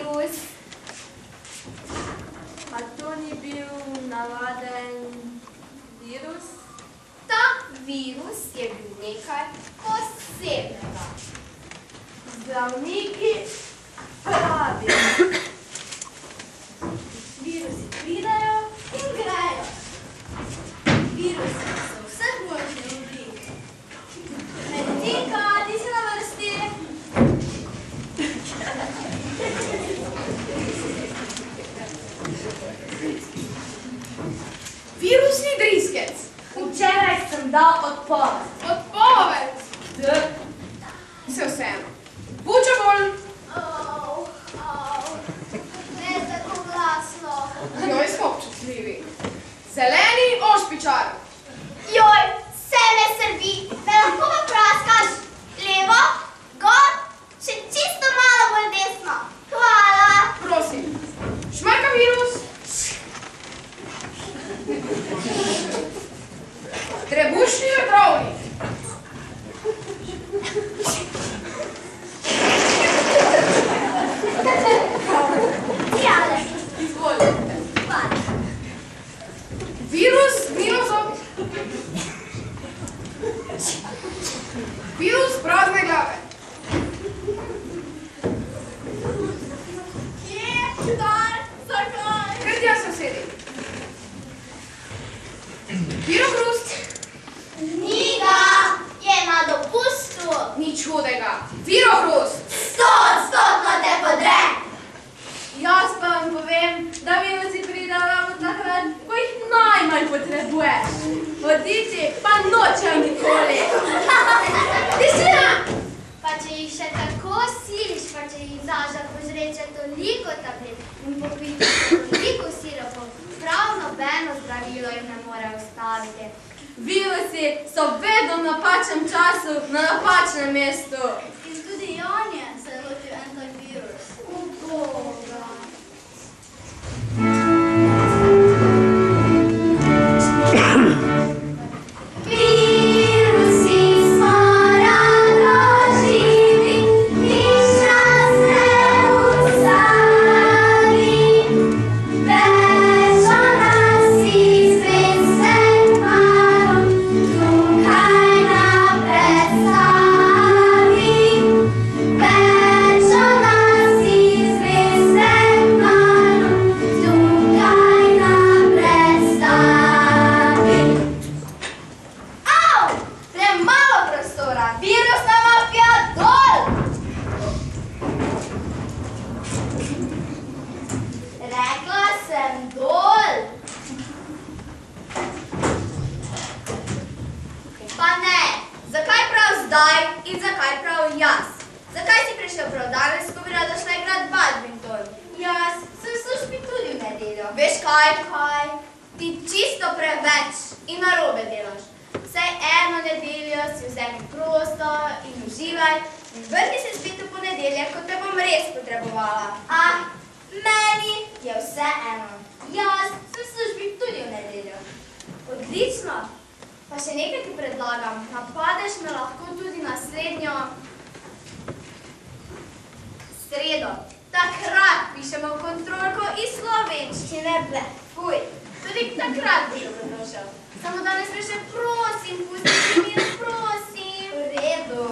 virus. Pa to ni bil navaden virus? Ta virus je bil nekaj posebnega. Zdravniki pravijo. Virusi pridajo in grejo. Virusi so vseh možnih oblik. Medinka, ti si na vrsti. Virusni driskec. Včeraj sem dal odpoved. Odpoved? Se vseeno. Buča bolj. Ne tako glasno. Joj, smo občutljivi. Zeleni ošpičar. Joj, vse me srbi. Me lahko pa praskaš? Levo, gor, še čisto malo bolj desno. Hvala. Prosim. Šmarka virus. Trebušni vetrovnik. Tijale. Izvolite. Hvala. Virus minusov. Virus prazne glave. Kje? Kdaj? Zakaj? Kaj ti jaz sosedi? Virokrust. Ni ga. Je na dopustu. Nič hudega. Virokrust. 100% te podre. Jaz pa vam povem, da virusi pridejo ravno takrat, ko jih najmanj potrebuješ. Vodiči pa nočejo nikoli. Tišina! Pa če jih še tako siliš, pa če jih daš, da požreče toliko tablet in popiti toliko sirupov, prav nobeno zdravilo jih ne more ustaviti. Virusi so vedno v napačnem času, na napačnem mestu. In tudi Janje se je lotil antivirus. Boga. Virusi smo rado živi, ništa se ustavi. Več o nas izvestek malo, tukaj na predstavi. Več o nas izvestek malo, tukaj na predstavi. Au! Premalo prostora! Virusna mafija dol! Rekla sem dol! Pa ne! Zakaj prav zdaj in zakaj prav jaz? Zakaj si prišel prav danes, ko bi rada šla igrat badminton? Jaz sem v službi tudi v nedeljo. Veš kaj? Kaj? Ti čisto preveč in narobe delaš. Vsaj eno nedeljo si vzemi prosto in uživaj in vrni se spet v ponedeljek, ko te bom res potrebovala. Ah, meni je vse eno. Jaz sem v službi tudi v nedeljo. Odlično. Pa še nekaj ti predlagam. Napadeš me lahko tudi naslednjo sredo. Takrat pišemo kontrolko iz slovenščine. Fuj. Tudi takrat bi dobrodošel. Samo danes me še prosim, pustite mir, prosim. V redu.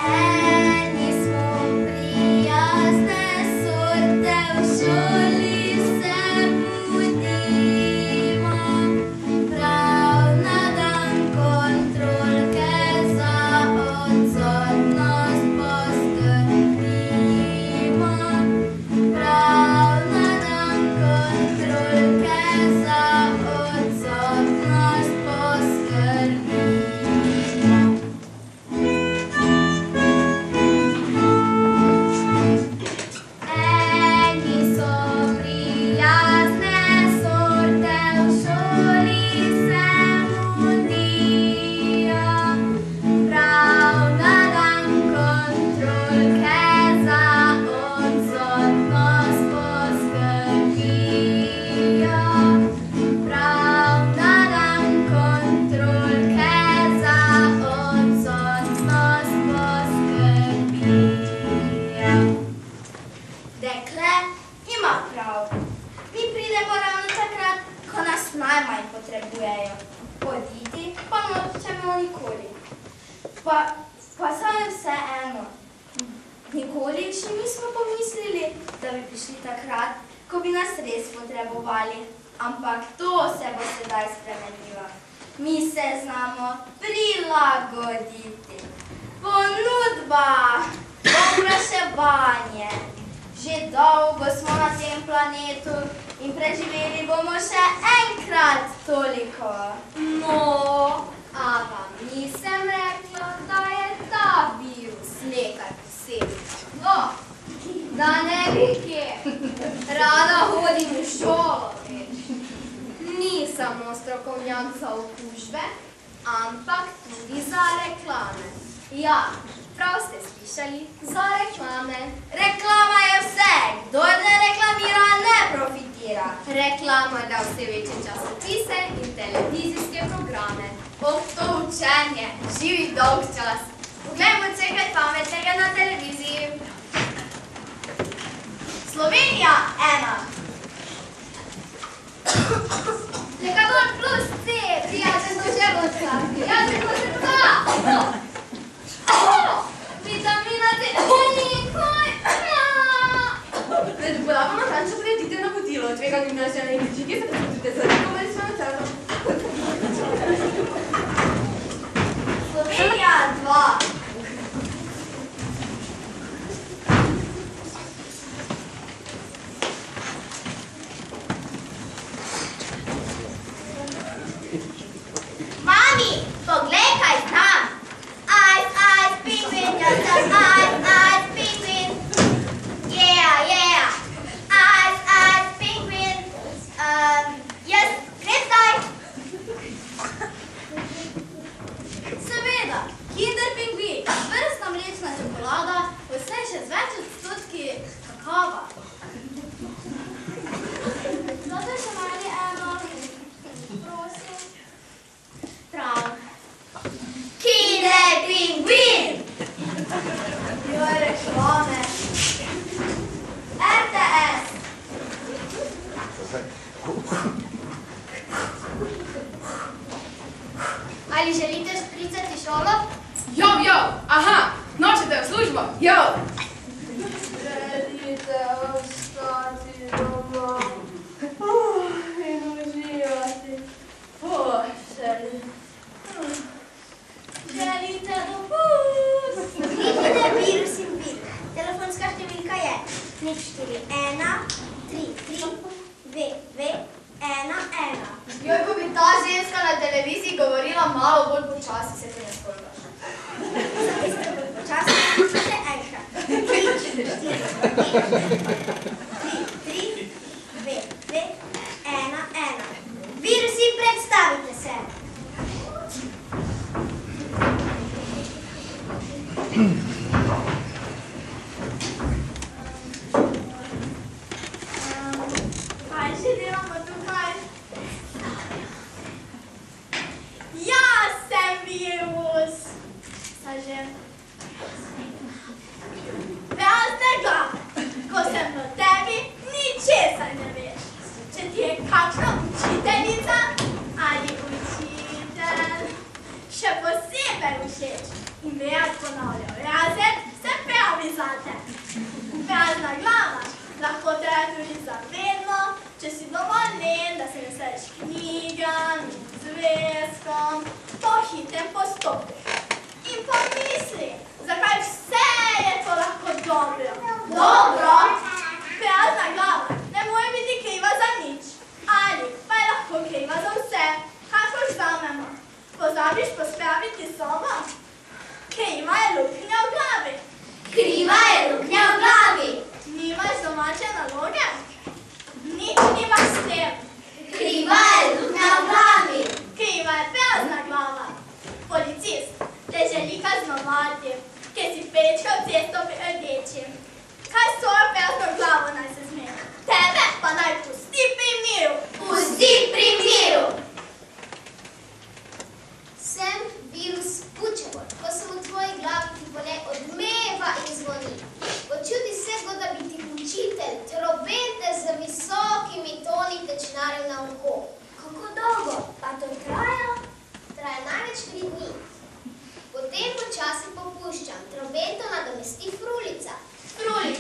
Eni smo prijazne sorte, v šoli se mudimo. Prav na dan kontrolke za odsotnost poskrbimo. Prav na dan kontrolke še nismo pomislili, da bi prišli takrat, ko bi nas res potrebovali. Ampak to se bo sedaj spremenilo. Mi se znamo prilagoditi. Ponudba, povpraševanje. Že dolgo smo na tem planetu in preživeli bomo še enkrat toliko. No, a vam nisem rekla, da je ta virus nekaj posebnega. Da ne bi kje. Rada hodim v šolo, veš. Ni samo strokovnjak za okužbe, ampak tudi za reklame. Ja, prav ste slišali, za reklame. Reklama je vse, kdor ne reklamira, ne profitira. Reklama da vse večje časopise in televizijske programe. To učenje, živi dolg čas. Poglejmo če kaj pametnega na televiziji. Slovenija 1. Lekador plus C, prijateljstvo želodca, prijateljstvo srca. Vitamina C, nikoj. Pred uporabo natančno prejdite navodilo, tvegani mražene in ličiki se posvetite za rekomali smo na celo. Slovenija 2. Mami, poglej, kaj tam. Ice, ice, penguin, just an ice, ice, penguin. Yeah, yeah. Ice, ice, penguin. Jaz, grem zdaj. Seveda, Kinder Pingvin, vrstna mlečna čokolada, vse še z več odstotki kakava. Zato še mali eno, prosim. Prav. Kinder Pingvin! Joj, reklame. RTS. Ali želite špricati šolo? Jo, aha, nočete v službo, jo. Želite ostati doma in uživati pošelj. Želite dopust? Vidite virus in vir. Telefonska številka je 041 33 221. Joj, ko bi ta ženska na televiziji govorila malo bolj počasi, se ti ne spolgaš. Zakaj ste bolj počasni? Še enkrat. 3, 4, 3, 2, 1, 1. Virusi, predstavite se. Kaj že delamo tukaj? Jaz sem virus. Saže. Brez tega, ko sem v tebi, ničesar ne veš. Če ti je kakšna učiteljica ali učitelj še posebej všeč in me jaz ponavljal razred, se pravi zate. Prazna glava lahko traja tudi za vedno, če si dovolj len, da se neseš knjigam in zvezkom po hitrem postopku. In pomisli, zakaj vse je to lahko dobro. Dobro? Prazna glava ne more biti kriva za nič. Ali pa je lahko kriva za vse, kakor vzamemo. Pozabiš pospraviti sobo? Kriva je luknja v glavi. Kriva je luknja v glavi. Nimaš domače naloge? Nič nimaš s tem. Kriva je luknja v glavi. Kriva je prazna glava. Policist te želi kaznovati, ker si prečkal cesto rdeči. Kaj s svojo prazno glavo naj se zmeni? Tebe pa naj pusti pri miru. Pusti pri miru. Sem virus Pučevod, ko sem v tvoji glavi, ti bole odmeva in zvoni. Počuti se, kot da bi ti učitelj trobente z visokimi toni tečnaril na oko. Kako dolgo? Pa to traja? Traja največ 3 dni. Potem počasi popuščam, trobento nadomesti frulica. Frulica.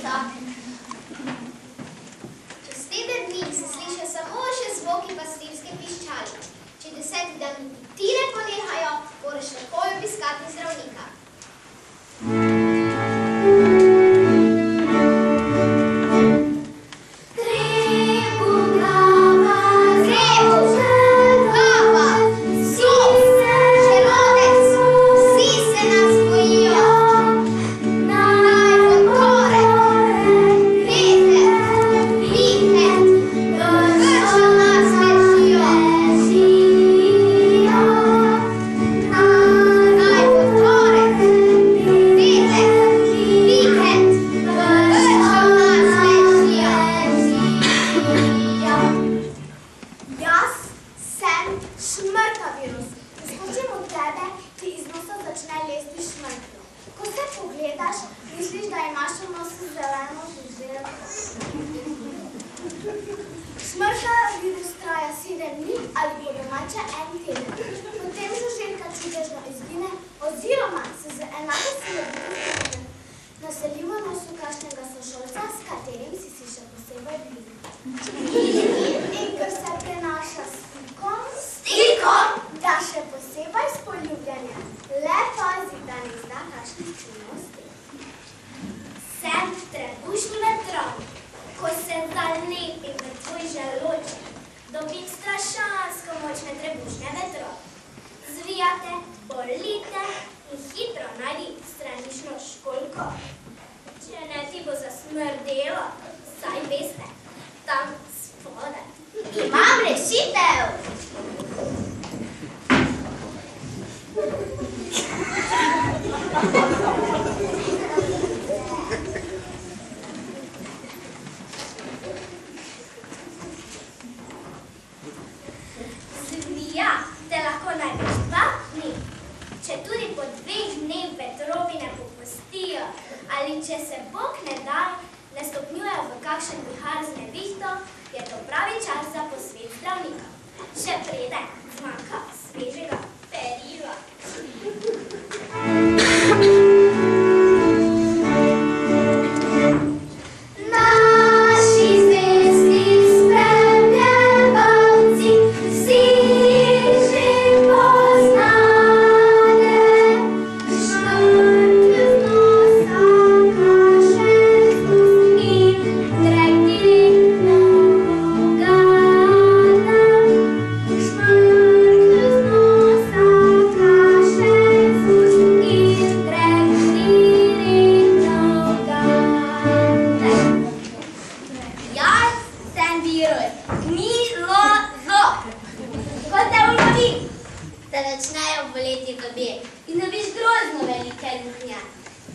gledaš, misliš, da imaš v nosu zeleno žuželko. Smrtna virus traja 7 dni ali po domače 1 teden. Potem žuželka čudežno izgine oziroma se z enako silo naseli v nosu kakšnega sošolca, s katerim si še posebej blizu. In ker se prenaša s stikom, da še posebej s poljubljanjem. Le pazi, da ne izda kakšnih čudnosti. Sem trebušni vetrovnik, ko se zalepi v tvoj želoček, dobim strašansko močne trebušne vetrove. Zvijate, bolite in hitro najdi stranično školjko. Če ne ti bo zasmrdelo, saj veste, tam spodaj. Imam rešitev! Zvija te lahko največ 2 dni. Če tudi po 2 dneh vetrovi ne popustijo ali če se Bog ne da, ne stopnjujejo v kakšen vihar z nevihto, je to pravi čas za posvet zdravnika. Še preden zmanjka svežega perila. Naši zvezdi spremljevalci, vsi že poznane, šmrklj z nosa kaže in drek direktno gada. Šmrklj z nosa kaže in drek direktno gada. Jaz sem virus, Milozo. Ko te ulovi, se začnejo boleti zobje in dobiš grozno velike luknje.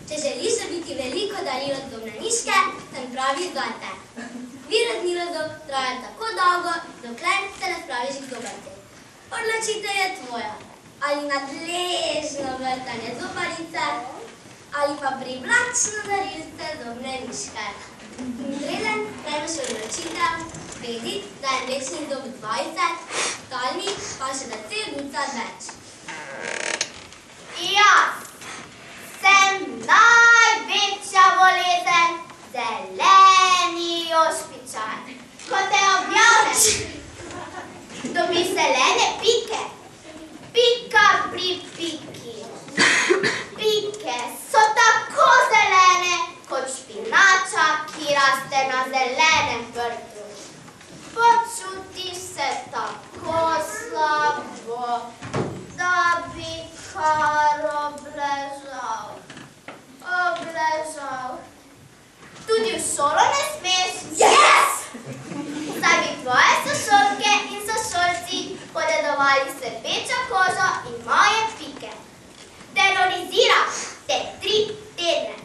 Če želiš dobiti veliko darilo od Domnaniške, sem pravi zate. Virus Milozo traja tako dolgo, dokler se ne spraviš k zobarci. Odločitev je tvoja. Ali nadležno vrtanje zobarice, ali pa privlačno darilce Domnaniške. In preden sprejmeš odločitev, vedi, da je večni zob 20, stalni pa še 10 ducat več. Jaz sem največja bolezen, zeleni ošpičar. Ko te objavim, dobiš zelene pike. Pika pri piki. Pike so tako zelene, kot špinača, ki raste na zelenem vrtu. Počutiš se tako slabo, da bi kar obležal. Tudi v šolo ne smeš? Yes! Saj bi tvoje sošolke in sošolci podedovali srbečo kožo in moje pike. Teroriziram te 3 tedne.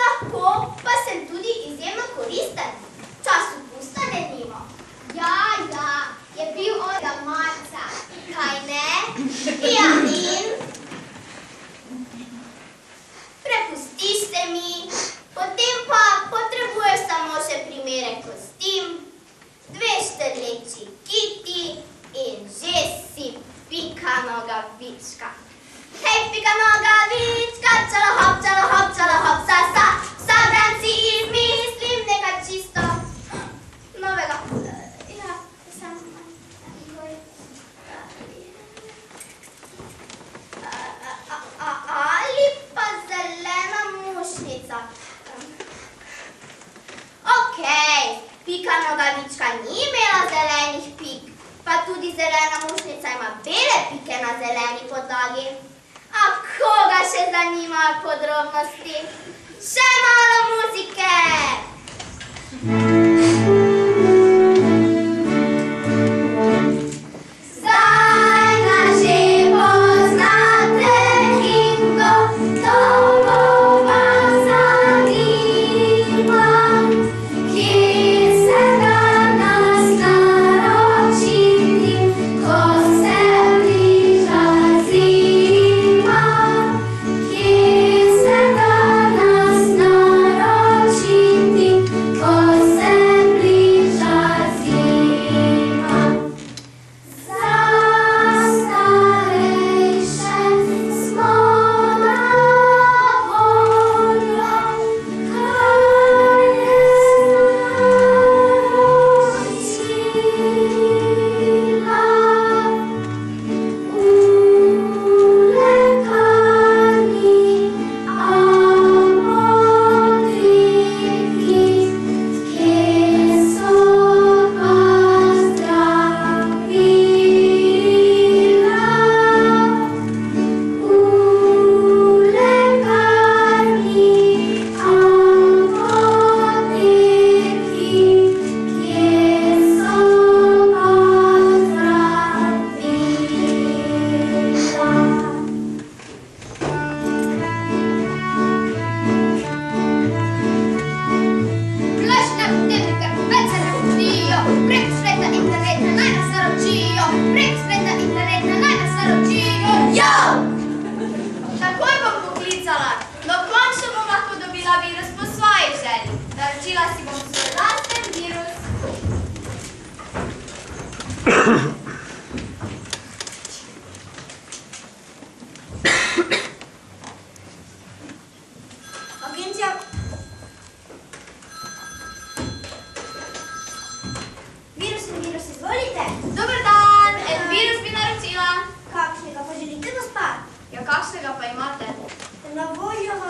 Lahko pa sem tudi izjemno koristen. V času pusta denimo. Ja, je bil od marca. Kaj ne? Ja, in? Prepustiš se mi, potem pa potrebuješ samo še primeren kostim, 2 štedleči kiti in že si Pika Nogavička. Hej, Pika Nogavička, čalo hop, sa, vsak si izmislim nekaj čisto novega. Ja, sem takoj. Ali pa zelena mušnica. Okej, Pika Nogavička ni imela zelenih pik, pa tudi zelena mušnica ima bele pike na zeleni podlagi. A koga še zanimajo podrobnosti? Še malo muzike! Zdaj nas že poznate in gotovo vas zanima, kje se danes naročiti, ko se bliža zima. Kje se danes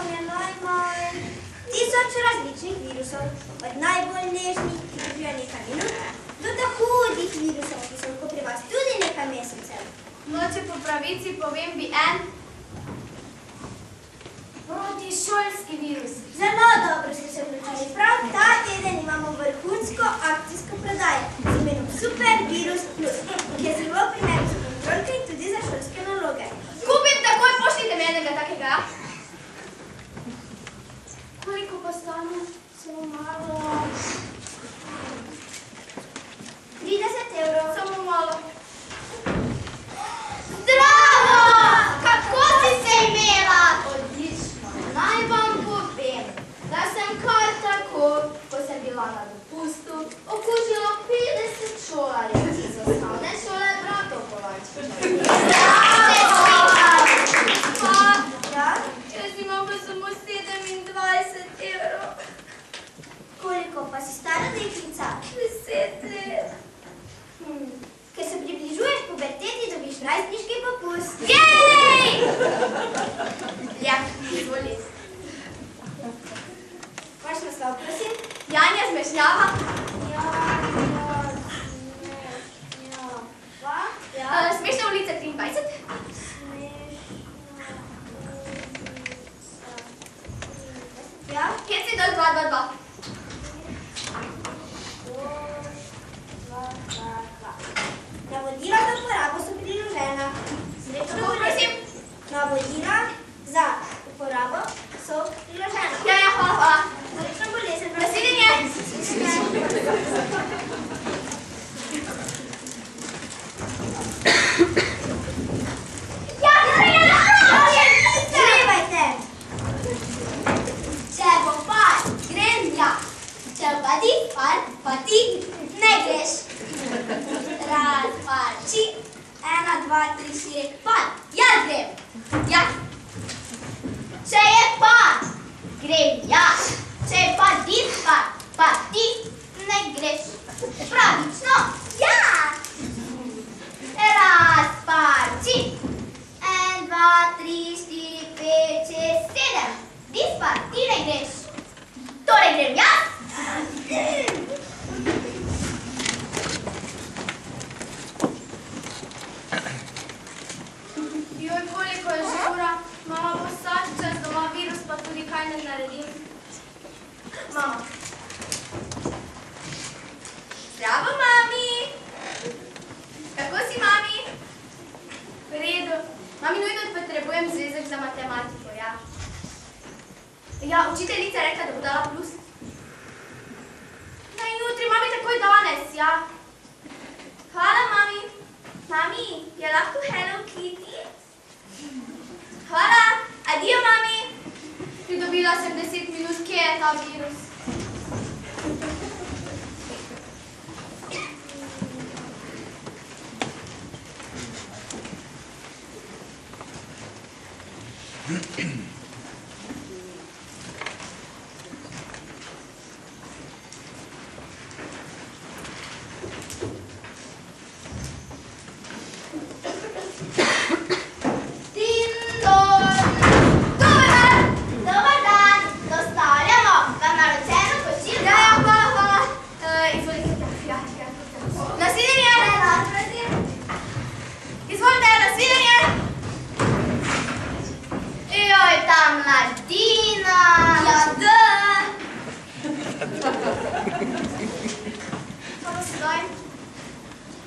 vam je najmanj 1000 različnih virusov, od najbolj nežnih, ki živijo nekaj minut, do tako hudih virusov, ki so lahko pri vas tudi nekaj mesecev. No, če po pravici povem, bi en protišolski virus. Zelo dobro ste se vključili. Prav ta teden imamo vrhunsko akcijsko prodajo z imenom Super Virus Plus, ki je zelo primeren za kontrolke in tudi za šolske naloge. Kupim takoj, pošljite mi enega takega. Koliko pa stane? Samo malo. 30 evrov. Samo malo. Zdravo! Kako si se imela? Odlično. Naj vam povem, da sem kar tako, ko sem bila na dopustu, okužila 50 šolarjev iz osnovne šole bratov Kovačevića. Jaz imam pa samo 27 evrov. Koliko pa si stara deklica? 10 let. Ker se približuješ puberteti, dobiš najstniški popust. Jej! Ja, izvoli. Vaš naslov, prosim? Janja Zmešnjava. Smešna ulica 23. Ja? Kje si dol 222? Navodila za uporabo so priložena. Srečno Prosim. Navodila za uporabo so priložena. Ja, hvala. Srečno bolezen. Nasvidenje. Skrivajte! Če bo par, grem ja. Če pa ti par, pa ti ne greš. Raz, par, či. 1, 2, 3, 4, par. Jaz grem. Ja. Če je par, grem jaz. Če je pa dispar, pa ti ne greš. Pravično? Ja! Raz, par, či. 1, 2, 3, 4, 5, 6, 7. Dispar, ti ne greš. Torej grem jaz. Joj, koliko je že ura. Mama bo vsak čas doma virus, pa tudi kaj ne naredim. Mama. Zdravo, mami. Kako si, mami? V redu. Mami, nujno potrebujem zvezek za matematiko, ja. Ja, učiteljica je rekla, da bo dala plus. Naj jutri, mami, takoj danes, ja. Hvala, mami. Mami, je lahko Hello Kitty? Hvala. Adijo, mami. Pridobila sem 10 minus, kje je ta virus?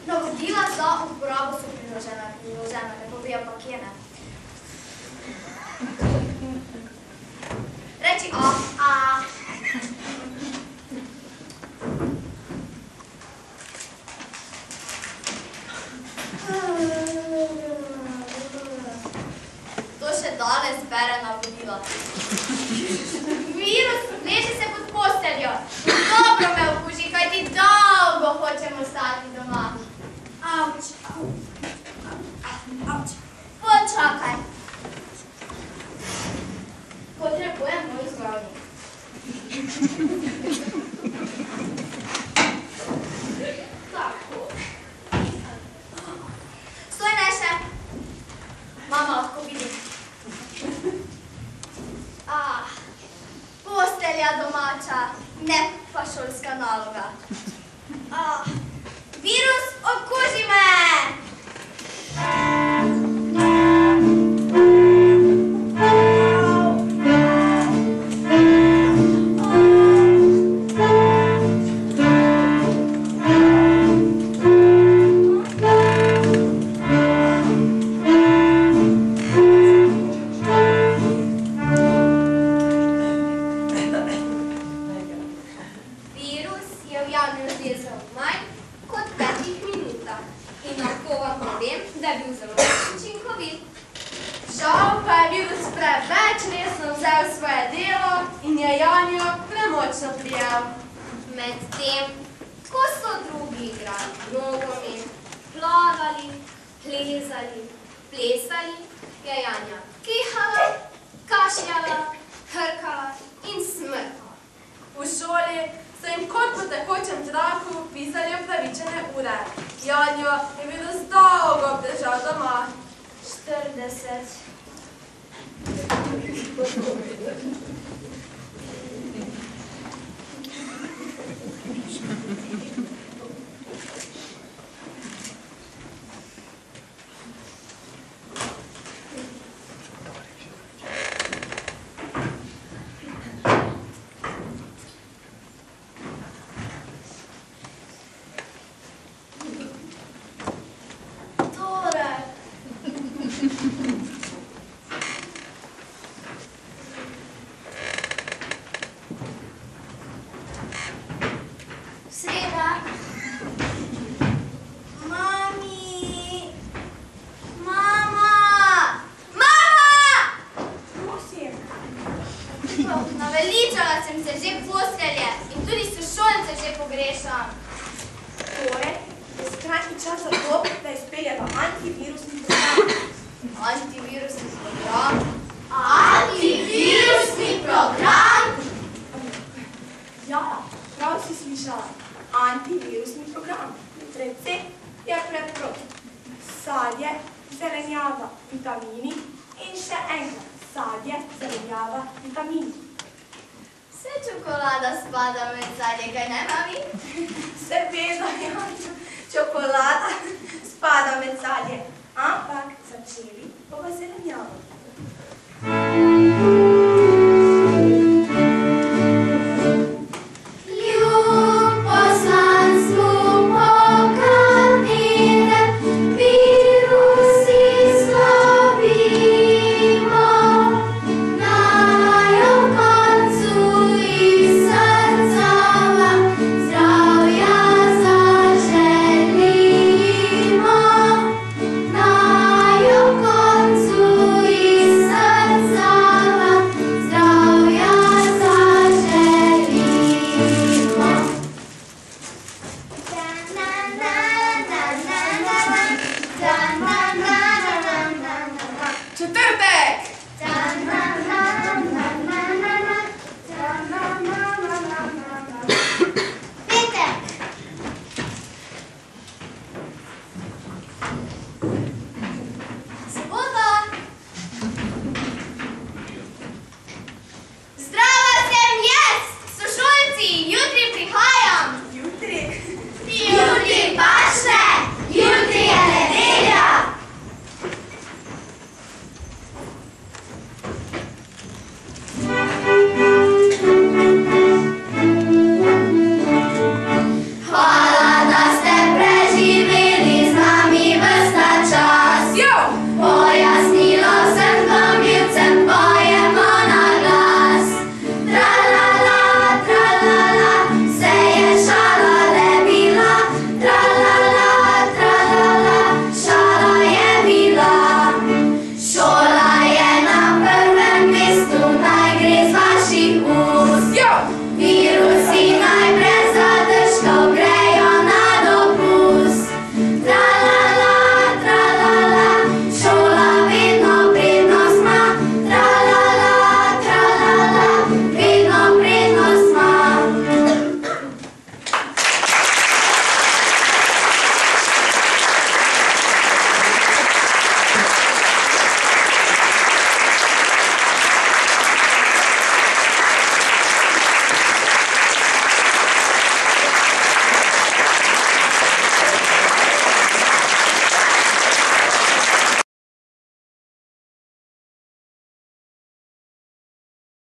Navodila za uporabo so priložena, ne povejo pa kje ne. Reči A. To še danes bere navodila. Virus leži se pod posteljo. Dobro me okuži, kaj ti dolgo hočem ostati doma. Avč. Počakaj. Potrebujem moj zdravnik. Tako. Stoj, Neše. Mama lahko vidi. moja domača, ne pa šolska naloga. Virus, okuži me! Žal pa je virus preveč resno vzel svoje delo in je Janjo premočno prijel. Medtem, ko so drugi igrali nogomet, plavali, plesali, je Janja kihala, kašljala, hrkala in smrkala. V šoli so jim kot po tekočem traku pisali opravičene ure. Janjo je virus dolgo obdržal doma. 40. Naveličala sem se že postelje in tudi sošolce že pogrešam. Torej, je skrajni čas za to, da izpeljeva antivirusni program. Antivirusni program? Antivirusni program? Ja, prav si slišala. Antivirusni program. Recept je preprost. Sadje, zelenjava, vitamini in še enkrat. Sadje, zelenjava, vitamini. Vse čokolada spada med sadje, kaj ne, mami? Seveda, Jančo, čokolada spada med sadje, ampak začeli bova zelenjavo.